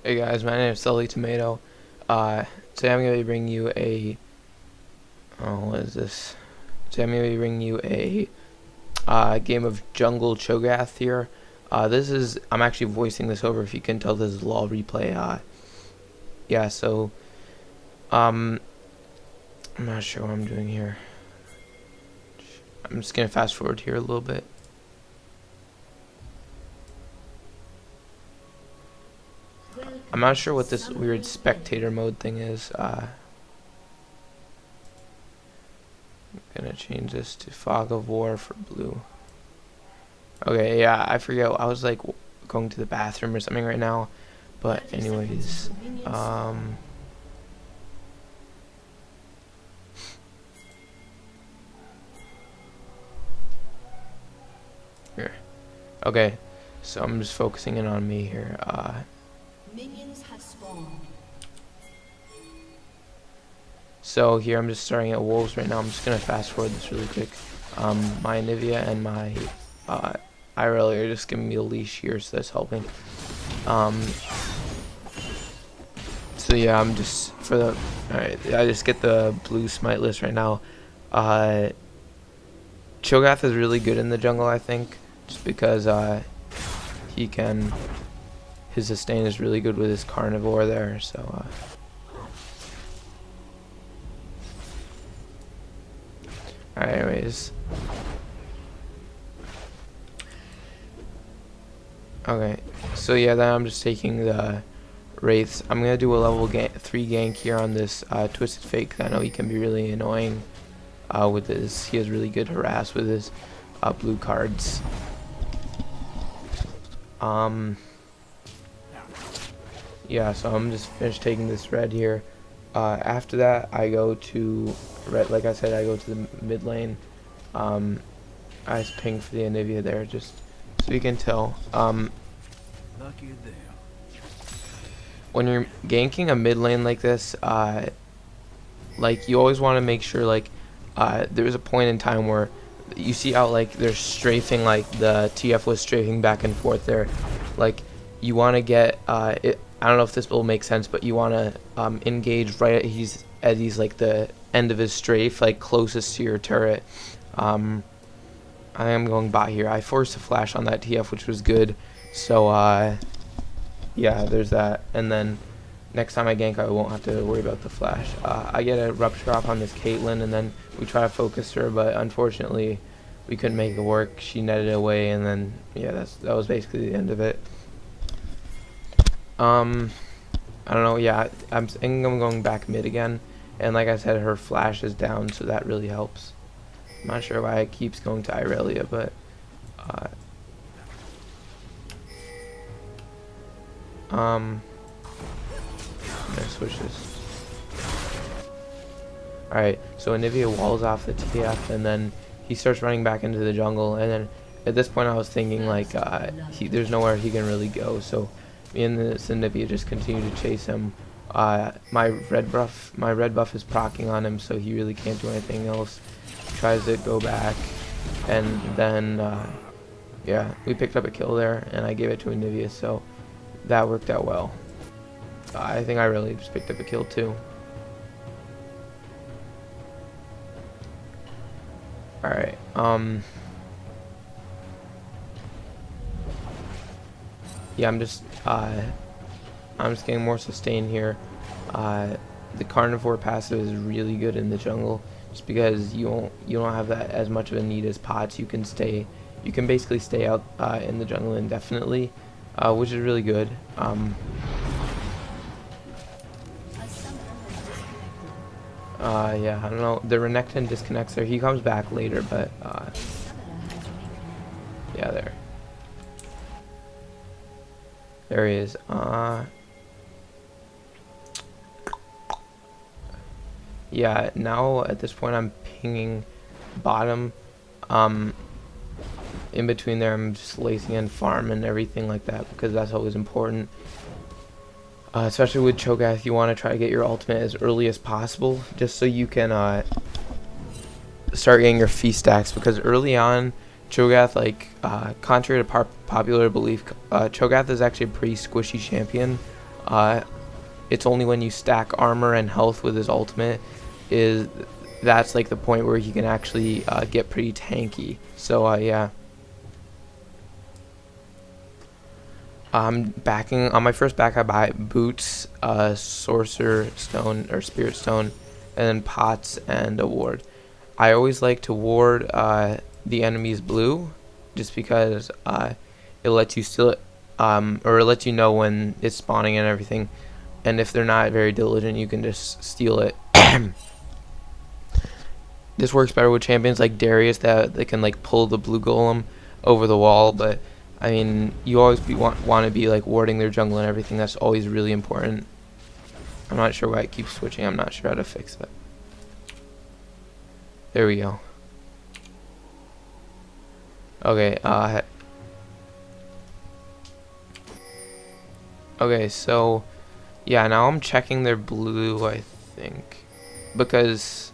Hey guys, my name is Sully Tomato. Today I'm going to be bringing you a, what is this? Today I'm going to be bringing you a game of Jungle Cho Gath here. I'm actually voicing this over, if you can tell. This is LOL replay. Yeah, so, I'm not sure what I'm doing here. I'm just going to fast forward here a little bit. I'm not sure what this weird spectator mode thing is. I'm gonna change this to Fog of War for blue. Okay, yeah, I forget. I was like going to the bathroom or something right now. But anyways, here. Okay, so I'm just focusing in on me here. Minions have spawned. So here I'm just starting at wolves right now. I'm just gonna fast forward this really quick. My Nivea and my IRL are just giving me a leash here, so that's helping. So yeah, I'm just alright, I just get the blue smite list right now. Cho Gath is really good in the jungle, I think, just because his sustain is really good with his carnivore there, so alright, anyways. Okay, so yeah, then I'm just taking the wraiths. I'm gonna do a level 3 gank here on this Twisted Fate. I know he can be really annoying with his. He has really good harass with his blue cards. Yeah, so I'm just finished taking this red here. After that, I go to red. Like I said, I go to the mid lane. I just ping for the Anivia there, just so you can tell. When you're ganking a mid lane like this, like you always want to make sure, like, there's a point in time where you see out, like, they're strafing, like the TF was strafing back and forth there. Like, you want to get I don't know if this will make sense, but you want to engage right at he's like the end of his strafe, like closest to your turret. I am going bot here. I forced a flash on that TF, which was good. So yeah, there's that. And then next time I gank, I won't have to worry about the flash. I get a rupture off on this Caitlyn, and then we try to focus her, but unfortunately we couldn't make it work. She netted it away, and then yeah, that was basically the end of it. I don't know. Yeah, I'm thinking I'm going back mid again, and like I said, her flash is down, so that really helps. I'm not sure why it keeps going to Irelia, but I'm gonna switch this. Alright, so Anivia walls off the TF, and then he starts running back into the jungle, and then at this point I was thinking, like, there's nowhere he can really go, so me and this Anivia just continue to chase him. My red buff is proccing on him, so he really can't do anything else. He tries to go back, and then yeah, we picked up a kill there, and I gave it to Anivia, so that worked out well. I think I really just picked up a kill too. Alright, yeah, I'm just getting more sustain here. The carnivore passive is really good in the jungle, just because you don't have that as much of a need as pots. You can basically stay out in the jungle indefinitely, which is really good. Yeah, I don't know. The Renekton disconnects there. He comes back later, but yeah, there he is. Yeah, now at this point I'm pinging bottom. In between there, I'm just lacing in farm and everything like that, because that's always important. Especially with Cho Gath, you want to try to get your ultimate as early as possible, just so you can start getting your fee stacks, because early on, Cho Gath, like, contrary to popular belief, Cho Gath is actually a pretty squishy champion. It's only when you stack armor and health with his ultimate that's like the point where he can actually get pretty tanky. So yeah. I'm backing on my first back. I buy boots, sorcerer stone or spirit stone, and then pots and a ward. I always like to ward the enemy's blue, just because it lets you steal it, or it lets you know when it's spawning and everything. And if they're not very diligent, you can just steal it. This works better with champions like Darius that they can like pull the blue golem over the wall, but I mean, you always want to be like warding their jungle and everything. That's always really important. I'm not sure why it keeps switching. I'm not sure how to fix that. There we go. Okay, okay, so yeah, now I'm checking their blue, I think, because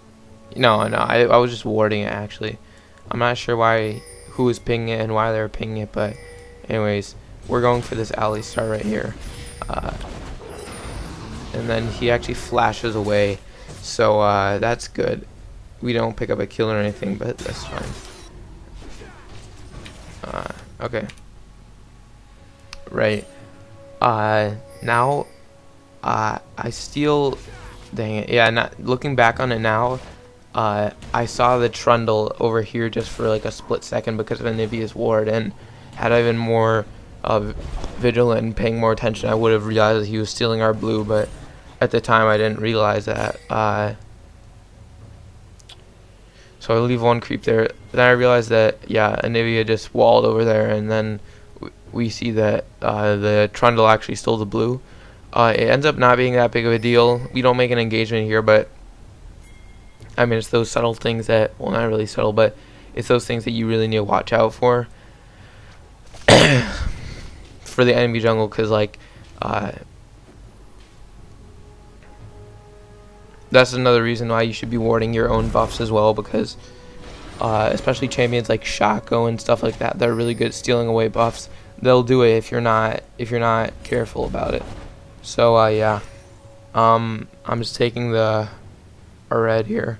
no, I was just warding it actually. I'm not sure who was pinging it and why they were pinging it, but anyways, we're going for this alley star right here, and then he actually flashes away, so that's good. We don't pick up a kill or anything, but that's fine. Okay. Right. Now, I steal. Dang it. Yeah. Not looking back on it now. I saw the trundle over here just for like a split second because of Anivia's ward, and had I been more vigilant and paying more attention, I would have realized that he was stealing our blue. But at the time, I didn't realize that. So I leave one creep there. Then I realized that, yeah, Anivia just walled over there, and then we see that the Trundle actually stole the blue. It ends up not being that big of a deal. We don't make an engagement here, but I mean, it's those subtle things that, well, not really subtle, but it's those things that you really need to watch out for for the enemy jungle, because like that's another reason why you should be warding your own buffs as well, because especially champions like Shaco and stuff like that, they're really good at stealing away buffs. They'll do it if you're not careful about it. So yeah, I'm just taking the red here.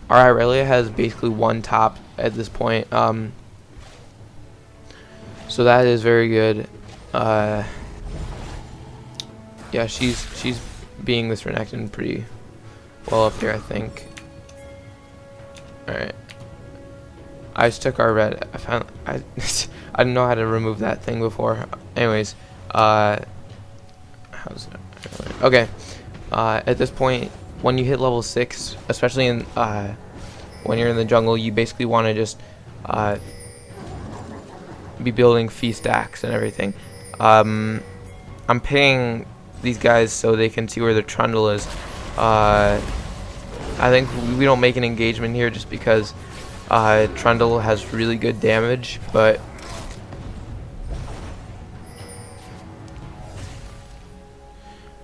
Our Irelia has basically one top at this point, so that is very good. Yeah, she's being this Renekton pretty well up here, I think. Alright. I just took our red. I didn't know how to remove that thing before. Anyways, how's it? Okay. At this point, when you hit level 6, especially in when you're in the jungle, you basically want to just be building fee stacks and everything. I'm paying these guys so they can see where the Trundle is. I think we don't make an engagement here just because Trundle has really good damage, but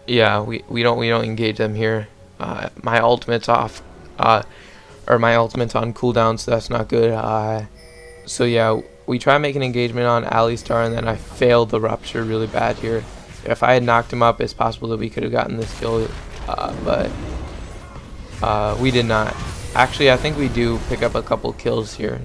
yeah, we don't engage them here. My ultimate's off, or my ultimate's on cooldown, so that's not good. So yeah, we try to make an engagement on Alistar, and then I failed the rupture really bad here. If I had knocked him up, it's possible that we could have gotten this kill, but we did not. Actually, I think we do pick up a couple kills here.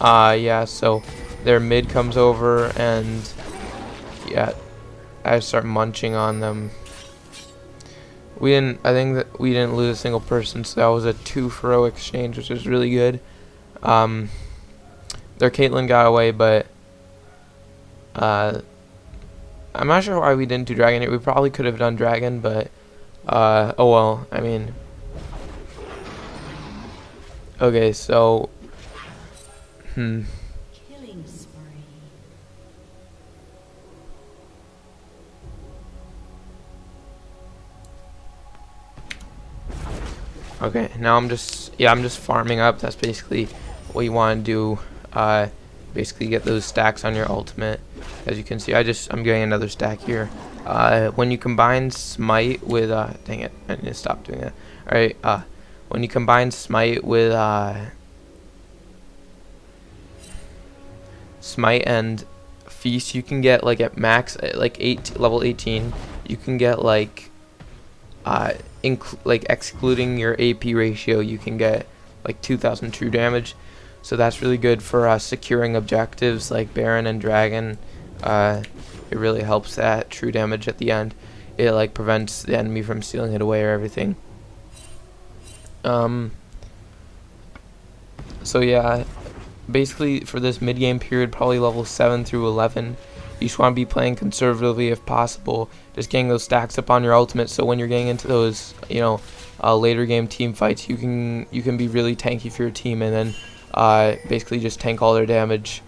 Yeah, so their mid comes over, and yeah, I start munching on them. I think that we didn't lose a single person, so that was a 2-for-0 exchange, which is really good. Their Caitlyn got away, but I'm not sure why we didn't do Dragon here. We probably could have done Dragon, but oh well. I mean, okay, so Killing spree. okay, now I'm just farming up. That's basically what you want to do. Basically get those stacks on your ultimate. As you can see, I'm getting another stack here. When you combine Smite with dang it, I need to stop doing that. Alright, when you combine Smite with Smite and Feast, you can get like at max like level 18, you can get like like excluding your AP ratio, you can get like 2,000 true damage. So that's really good for securing objectives like Baron and Dragon. It really helps that true damage at the end. It like prevents the enemy from stealing it away or everything. So yeah, basically for this mid-game period, probably level 7 through 11, you just want to be playing conservatively if possible, just getting those stacks up on your ultimate, so when you're getting into those, you know, later game team fights, you can be really tanky for your team, and then basically just tank all their damage.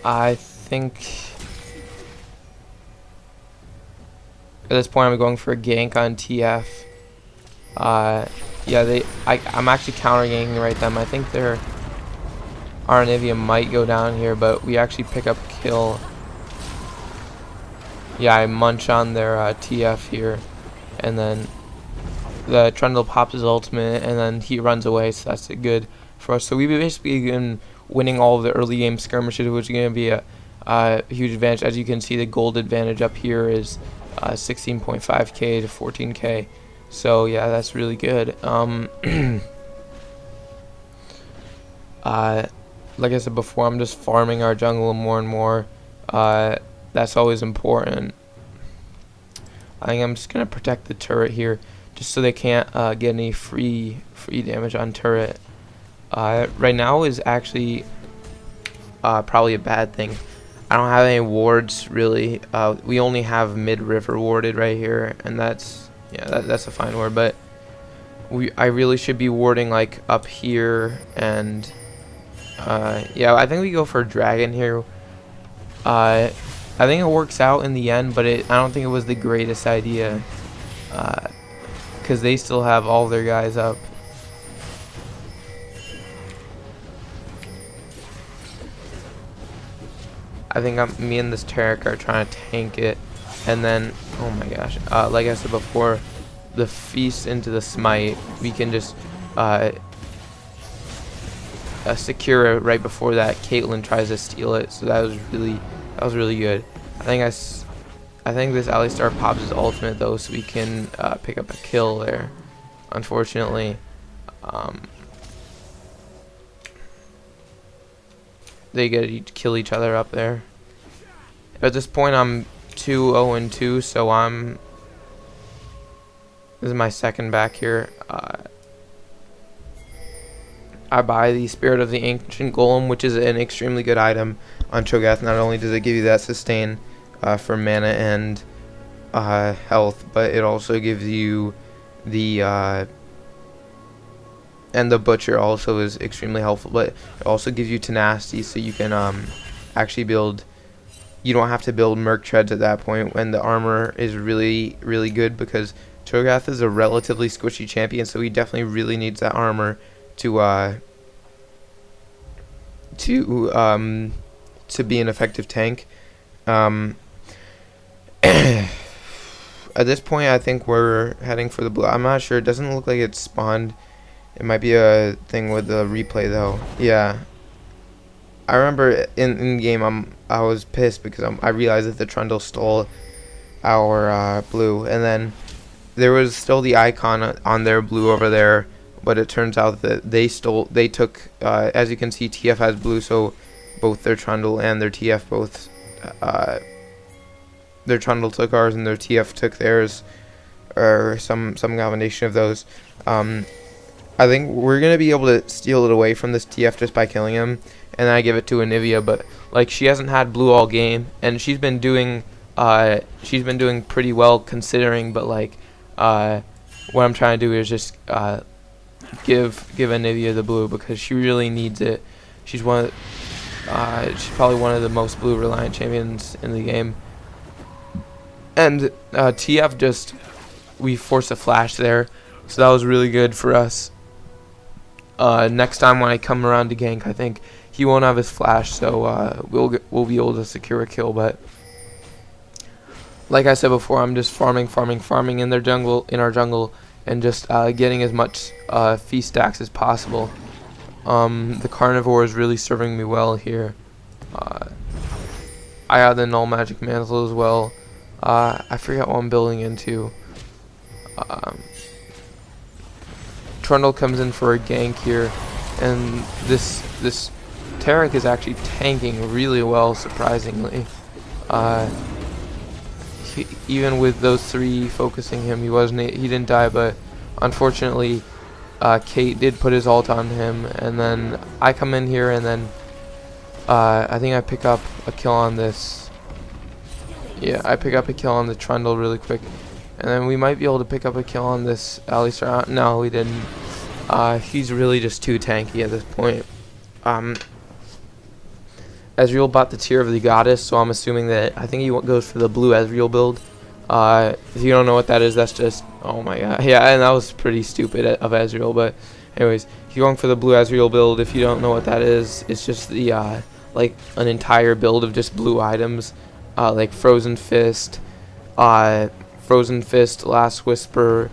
I think at this point I'm going for a gank on TF. Yeah, I'm actually counter ganking right them. I think our Anivia might go down here, but we actually pick up a kill. Yeah, I munch on their TF here, and then the Trundle pops his ultimate, and then he runs away, so that's good for us. So we've basically been winning all of the early game skirmishes, which is going to be a huge advantage. As you can see, the gold advantage up here is 16.5k to 14k. So yeah, that's really good. Like I said before, I'm just farming our jungle more and more. That's always important. I think I'm just gonna protect the turret here, just so they can't get any free damage on turret. Right now is actually probably a bad thing. I don't have any wards really. We only have mid-river warded right here, and that's a fine ward. But I really should be warding like up here, and yeah, I think we go for dragon here. I think it works out in the end, but I don't think it was the greatest idea, because they still have all their guys up. I think me and this Tarek are trying to tank it, and then, oh my gosh, like I said before, the feast into the smite, we can just secure it right before that Caitlyn tries to steal it. So that was really good. I think this Alistar pops his ultimate though, so we can pick up a kill there. Unfortunately, they get to kill each other up there. At this point, I'm 2-0-2, so this is my second back here. I buy the Spirit of the Ancient Golem, which is an extremely good item on Cho Gath. Not only does it give you that sustain for mana and health, but it also gives you the and the Butcher also is extremely helpful, but it also gives you tenacity, so you can actually build. You don't have to build Merc Treads at that point when the armor is really good, because Cho Gath is a relatively squishy champion, so he definitely really needs that armor to be an effective tank. At this point, I think we're heading for the blue. I'm not sure. It doesn't look like it's spawned. It might be a thing with the replay though. Yeah, I remember in game I was pissed because I realized that the Trundle stole our blue, and then there was still the icon on their blue over there, but it turns out that they took, as you can see, TF has blue, so both their Trundle and their TF both, their Trundle took ours and their TF took theirs, or some combination of those. I think we're going to be able to steal it away from this TF just by killing him, and then I give it to Anivia, but like she hasn't had blue all game, and she's been doing pretty well considering, but like what I'm trying to do is just give Anivia the blue because she really needs it. She's probably one of the most blue reliant champions in the game. And TF we forced a flash there, so that was really good for us. Next time when I come around to gank, I think he won't have his flash, so we'll be able to secure a kill. But like I said before, I'm just farming in our jungle, and just getting as much feast stacks as possible. The carnivore is really serving me well here. I have the null magic mantle as well. I forget what I'm building into. Trundle comes in for a gank here, and this Tarek is actually tanking really well, surprisingly. Even with those three focusing him, he didn't die, but unfortunately, Kate did put his ult on him, and then I come in here, and then I think I pick up a kill on this. Yeah, I pick up a kill on the Trundle really quick, and then we might be able to pick up a kill on this Alistar. No, we didn't. He's really just too tanky at this point. Ezreal bought the Tear of the Goddess, so I'm assuming that I think he goes for the blue Ezreal build. If you don't know what that is, that's just, oh my god. Yeah, and that was pretty stupid of Ezreal, but anyways, if you're going for the blue Ezreal build, if you don't know what that is, it's just the, like, an entire build of just blue items, like Frozen Fist, Last Whisper,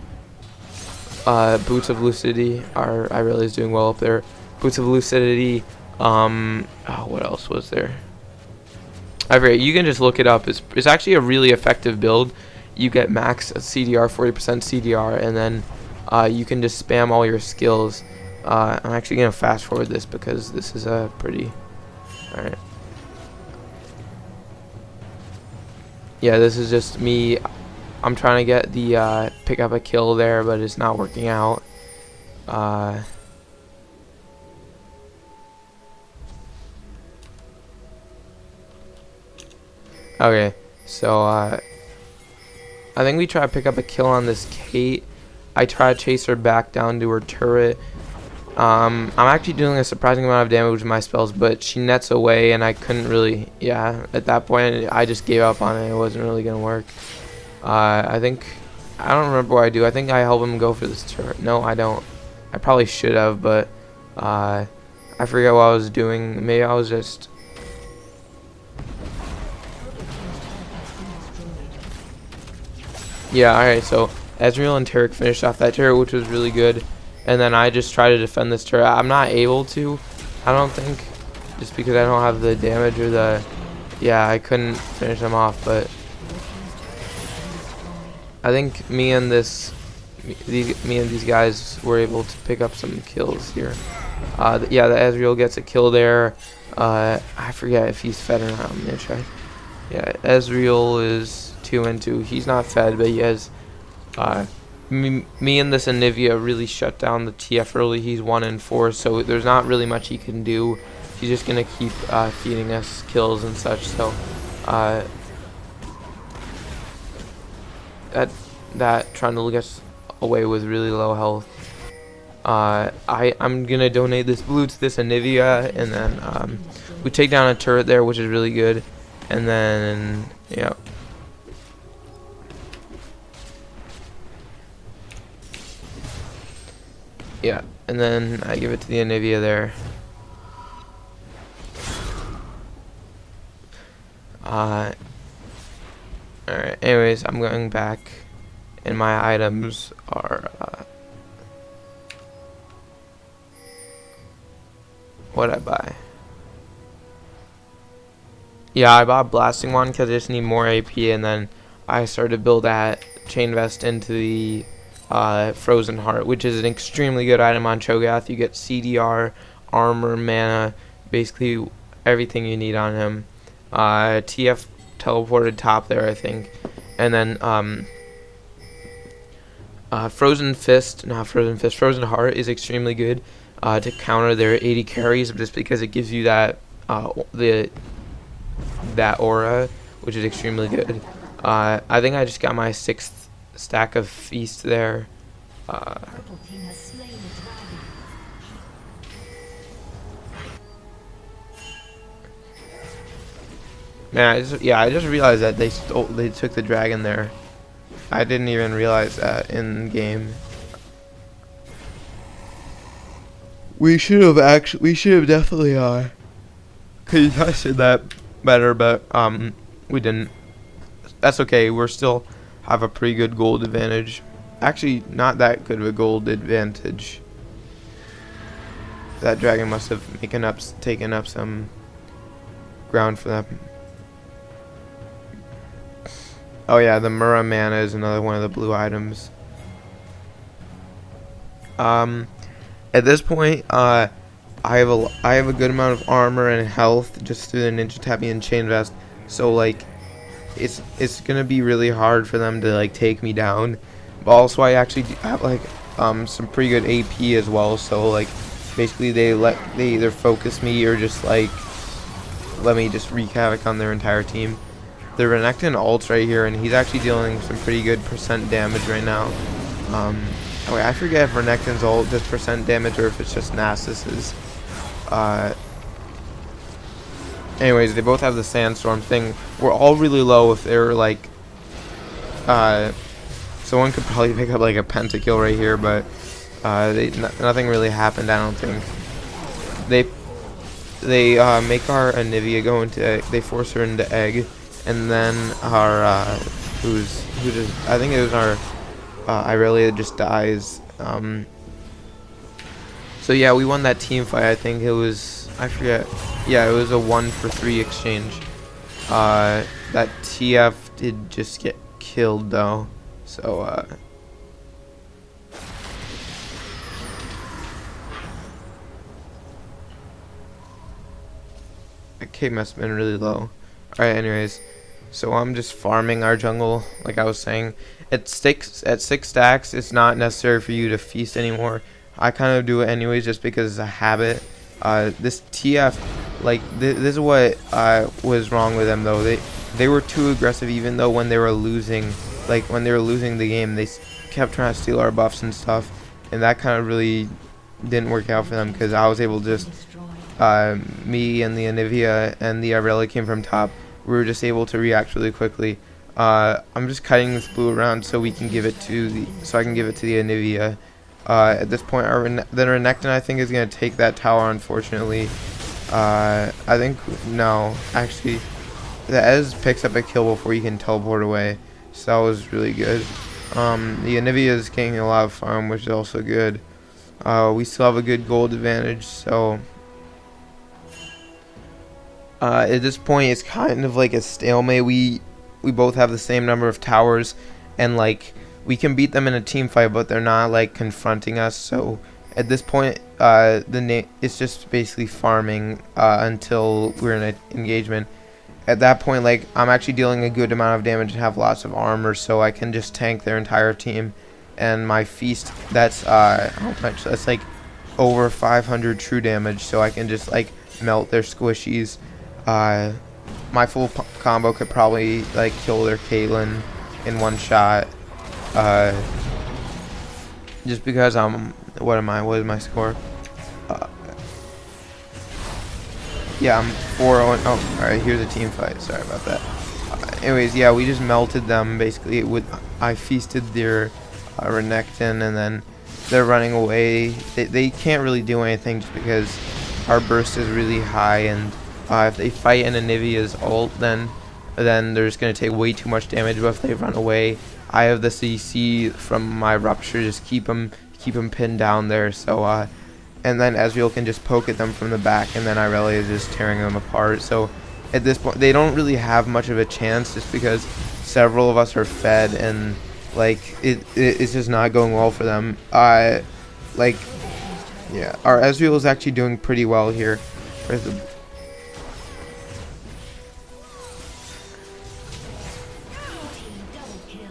Boots of Lucidity, I really is doing well up there. Boots of Lucidity, what else was there? I forget. You can just look it up. It's actually a really effective build. You get max CDR, 40% CDR, and then you can just spam all your skills. I'm actually gonna fast forward this because this is a pretty. All right. Yeah, this is just me. I'm trying to get the pick up a kill there, but it's not working out. Okay, so I think we try to pick up a kill on this Kate. I try to chase her back down to her turret. I'm actually doing a surprising amount of damage with my spells, but she nets away, and I couldn't really. Yeah, at that point, I just gave up on it. It wasn't really gonna work. I think I don't remember what I do. I think I help him go for this turret. No, I don't. I probably should have, but I forget what I was doing. Maybe I was just. Yeah, alright, so Ezreal and Tarek finished off that turret, which was really good. And then I just try to defend this turret. I'm not able to, I don't think, just because I don't have the damage or the... Yeah, I couldn't finish them off, but... I think me and these guys were able to pick up some kills here. Yeah, the Ezreal gets a kill there. I forget if he's fed or not. I'm gonna try. Yeah, Ezreal is 2 and 2. He's not fed, but he has. Me and this Anivia really shut down the TF early. He's 1 and 4, so there's not really much he can do. He's just gonna keep feeding us kills and such. So that Trundle gets away with really low health. I'm gonna donate this blue to this Anivia, and then we take down a turret there, which is really good. And then, yeah. Yeah, and then I give it to the Anivia there. Alright, anyways, I'm going back, and my items are, what'd I buy? Yeah, I bought Blasting Wand because I just need more AP, and then I started to build that Chain Vest into the Frozen Heart, which is an extremely good item on Cho Gath. You get CDR, armor, mana, basically everything you need on him. TF teleported top there, I think. And then Frozen Heart is extremely good to counter their 80 carries, just because it gives you that that aura, which is extremely good. I think I just got my 6th stack of feast there. Man, I just realized that they took the dragon there. I didn't even realize that in game. We should have definitely contested that better, but we didn't. That's okay. We're still have a pretty good gold advantage. Actually, not that good of a gold advantage. that dragon must have taken up some ground for them. Oh yeah, the Mura mana is another one of the blue items. At this point, I have a good amount of armor and health just through the Ninja Tabi and Chain Vest. So like, it's gonna be really hard for them to like take me down. But also, I actually do have like some pretty good AP as well. So like, basically they either focus me or just like let me just wreak havoc on their entire team. The Renekton ults right here, and he's actually dealing some pretty good percent damage right now. Wait, I forget if Renekton's ult does percent damage or if it's just Nasus's. Anyways, they both have the Sandstorm thing. We're all really low. If they're like, someone could probably pick up like a pentakill right here, but nothing really happened. I don't think. They make our Anivia go into. They force her into egg, and then our I think it was our Irelia just dies. So yeah, we won that team fight. I think it was, I forget. Yeah, it was a 1-for-3 exchange. That TF did just get killed though. So K must have been really low. Alright, anyways. So I'm just farming our jungle, like I was saying. At 6 stacks, it's not necessary for you to feast anymore. I kind of do it anyways just because it's a habit. This TF, like, this is what was wrong with them though. They were too aggressive, even though when they were losing, like when they were losing the game, they kept trying to steal our buffs and stuff. And that kind of really didn't work out for them because I was able to just, me and the Anivia and the Irelia came from top. We were just able to react really quickly. I'm just cutting this blue around so we can give it to the, I can give it to the Anivia. At this point, the Renekton I think is gonna take that tower. Unfortunately, I think no. Actually, the Ez picks up a kill before you can teleport away, so that was really good. The Anivia is getting a lot of farm, which is also good. We still have a good gold advantage, so. At this point, it's kind of like a stalemate. We both have the same number of towers, and like we can beat them in a team fight, but they're not like confronting us. So at this point, it's just basically farming until we're in an engagement. At that point, like I'm actually dealing a good amount of damage and have lots of armor, so I can just tank their entire team. And my feast, that's how much? That's like over 500 true damage, so I can just like melt their squishies. My full combo could probably like kill their Caitlyn in one shot. Just because what is my score? Yeah, I'm 4-0. Oh, alright, here's a team fight. Sorry about that. Anyways, yeah, we just melted them basically. I feasted their Renekton, and then they're running away. They can't really do anything just because our burst is really high, and if they fight an Anivia's ult, then they're just going to take way too much damage. But if they run away, I have the CC from my Rupture, just keep them pinned down there. So and then Ezreal can just poke at them from the back, and then Irelia is just tearing them apart. So at this point, they don't really have much of a chance just because several of us are fed, and like it's just not going well for them. Like, yeah, our Ezreal is actually doing pretty well here.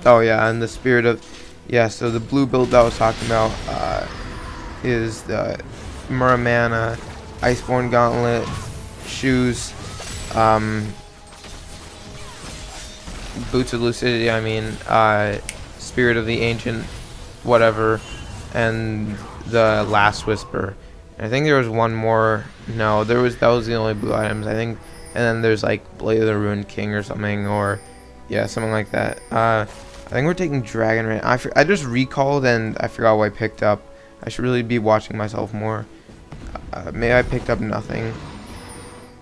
Oh yeah, and the spirit of, yeah, so the blue build that I was talking about is the Muramana, Iceborne Gauntlet, shoes, Boots of Lucidity, I mean, Spirit of the Ancient, whatever, and the Last Whisper. And I think there was one more, no, that was the only blue items, I think, and then there's like Blade of the Ruined King or something, or, yeah, something like that. I think we're taking Dragon Rain. I just recalled and I forgot what I picked up. I should really be watching myself more. Maybe I picked up nothing.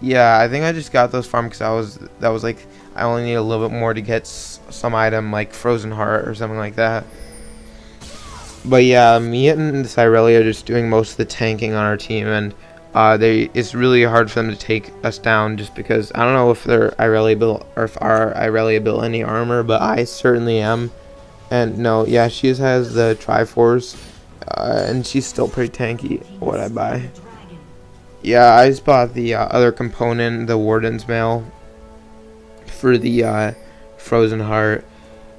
Yeah, I think I just got those farm because that was like, I only need a little bit more to get some item like Frozen Heart or something like that. But yeah, me and Cyrelli are just doing most of the tanking on our team, and it's really hard for them to take us down just because I don't know if they're Irelia built or if our Irelia built any armor, but I certainly am. And no, yeah, she has the Triforce, and she's still pretty tanky. What I buy? Yeah, I just bought the other component, the Warden's Mail, for the Frozen Heart,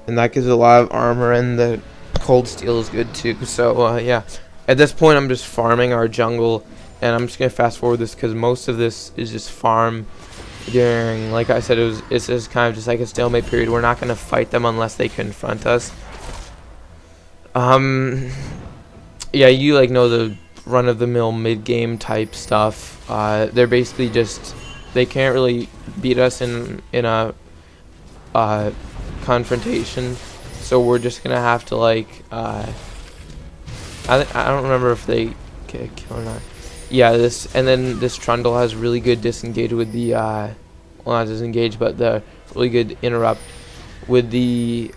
and that gives a lot of armor, and the Cold Steel is good too. So yeah, at this point I'm just farming our jungle, and I'm just gonna fast forward this because most of this is just farm during, like I said, it's just kind of just like a stalemate period. We're not gonna fight them unless they confront us. Yeah, you like know the run-of-the-mill mid-game type stuff. They're basically just, they can't really beat us in a confrontation, so we're just gonna have to like I don't remember if they get a kill or not. Yeah, and then this Trundle has really good disengage with the well, not disengage, but the really good interrupt with the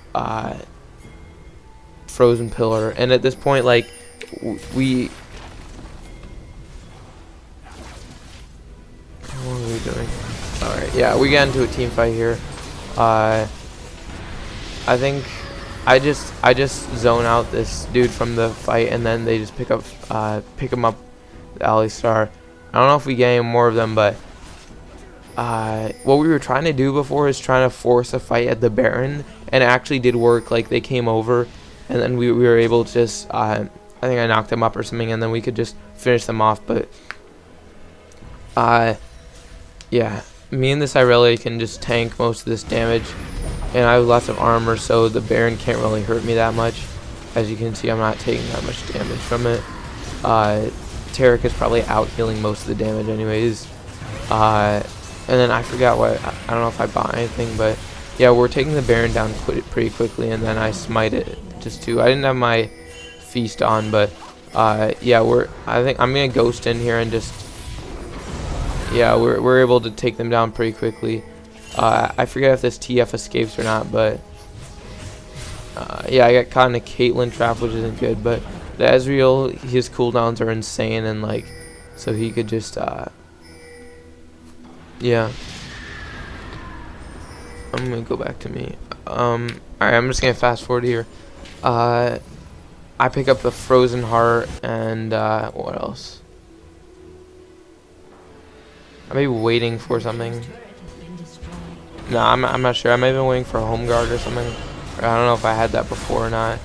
Frozen Pillar. And at this point, like what are we doing? All right, yeah, we got into a team fight here. I think I just zone out this dude from the fight, and then they just pick him up, the Alistar. I don't know if we get any more of them, but what we were trying to do before is trying to force a fight at the Baron, and it actually did work. Like they came over, and then we were able to just I think I knocked them up or something, and then we could just finish them off. But yeah, me and this Irelia can just tank most of this damage, and I have lots of armor, so the Baron can't really hurt me that much. As you can see, I'm not taking that much damage from it. Tarek is probably out healing most of the damage anyways. And then I forgot what, I don't know if I bought anything, but yeah, we're taking the Baron down pretty quickly, and then I smite it just to, I didn't have my feast on, but yeah, I think I'm gonna ghost in here and just, yeah, we're able to take them down pretty quickly. I forget if this TF escapes or not, but yeah, I got caught in a Caitlyn trap, which isn't good, but the Ezreal, his cooldowns are insane, and like, so he could just yeah, I'm gonna go back to me. Alright, I'm just gonna fast forward here. I pick up the Frozen Heart, and what else? I may be waiting for something. No, I'm not sure. I may have been waiting for a home guard or something. Or I don't know if I had that before or not.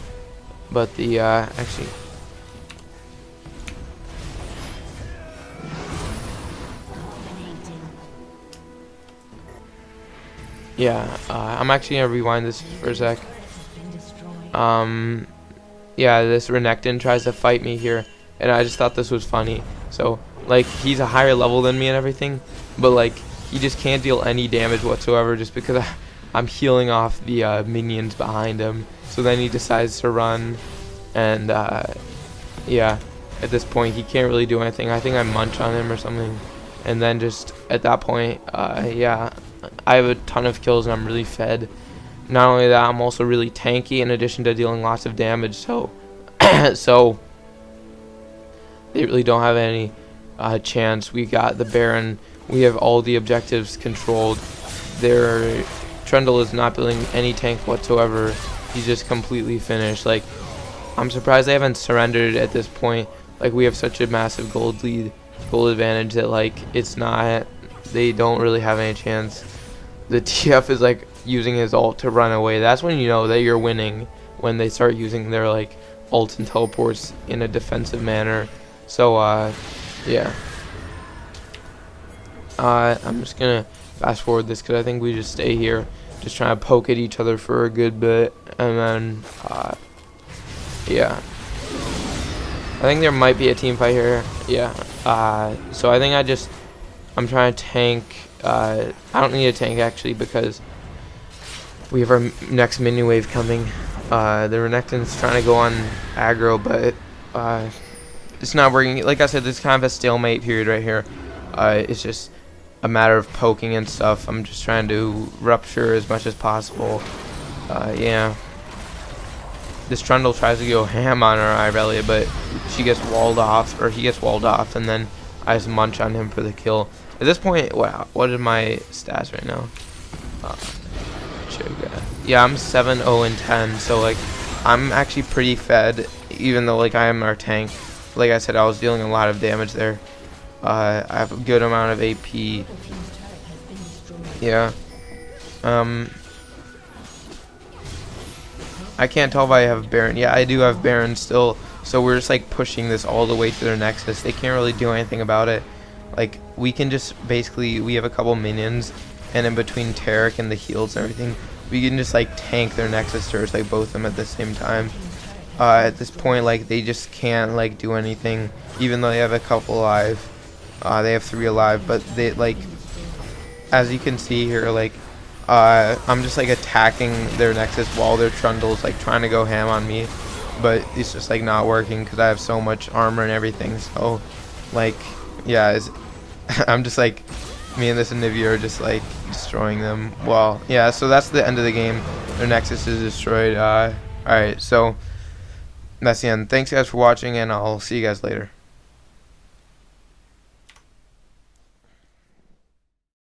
But the actually, yeah, I'm actually gonna rewind this for a sec. Yeah, this Renekton tries to fight me here, and I just thought this was funny. So like, he's a higher level than me and everything, but like, he just can't deal any damage whatsoever just because I'm healing off the minions behind him. So then he decides to run, and yeah, at this point he can't really do anything. I think I munch on him or something, and then just at that point, yeah, I have a ton of kills and I'm really fed. Not only that, I'm also really tanky in addition to dealing lots of damage. So so they really don't have any chance. We got the Baron. We have all the objectives controlled. Their Trundle is not building any tank whatsoever. He's just completely finished. Like, I'm surprised they haven't surrendered at this point. Like, we have such a massive gold lead, gold advantage that like it's not. They don't really have any chance. The TF is like using his ult to run away. That's when you know that you're winning, when they start using their like ults and teleports in a defensive manner. So yeah. I'm just gonna fast forward this because I think we just stay here, just trying to poke at each other for a good bit, and then yeah, I think there might be a team fight here. Yeah. So I think I'm trying to tank. I don't need a tank actually because we have our next mini wave coming. The Renekton's trying to go on aggro, but it's not working. Like I said, this is kind of a stalemate period right here. It's just a matter of poking and stuff. I'm just trying to rupture as much as possible. Yeah. this Trundle tries to go ham on our Irelia, but she gets walled off, or he gets walled off, and then I just munch on him for the kill. At this point, wow, what are my stats right now? Cho Gath. Yeah, I'm 7-0-10, so like I'm actually pretty fed, even though like I am our tank. Like I said, I was dealing a lot of damage there. I have a good amount of AP. Yeah. I can't tell if I have Baron. Yeah, I do have Baron still. So we're just like pushing this all the way to their Nexus. They can't really do anything about it. Like we can just basically, we have a couple minions, and in between Taric and the heals and everything, we can just like tank their Nexus turrets, like both of them at the same time. At this point, like they just can't like do anything, even though they have a couple alive. They have 3 alive, but they like, as you can see here, like I'm just like attacking their Nexus while their Trundle's like trying to go ham on me, but it's just like not working because I have so much armor and everything. So like yeah, I'm just like, me and this Anivia are just like destroying them. Well, yeah, so that's the end of the game. Their Nexus is destroyed. Alright, so that's the end. Thanks guys for watching, and I'll see you guys later.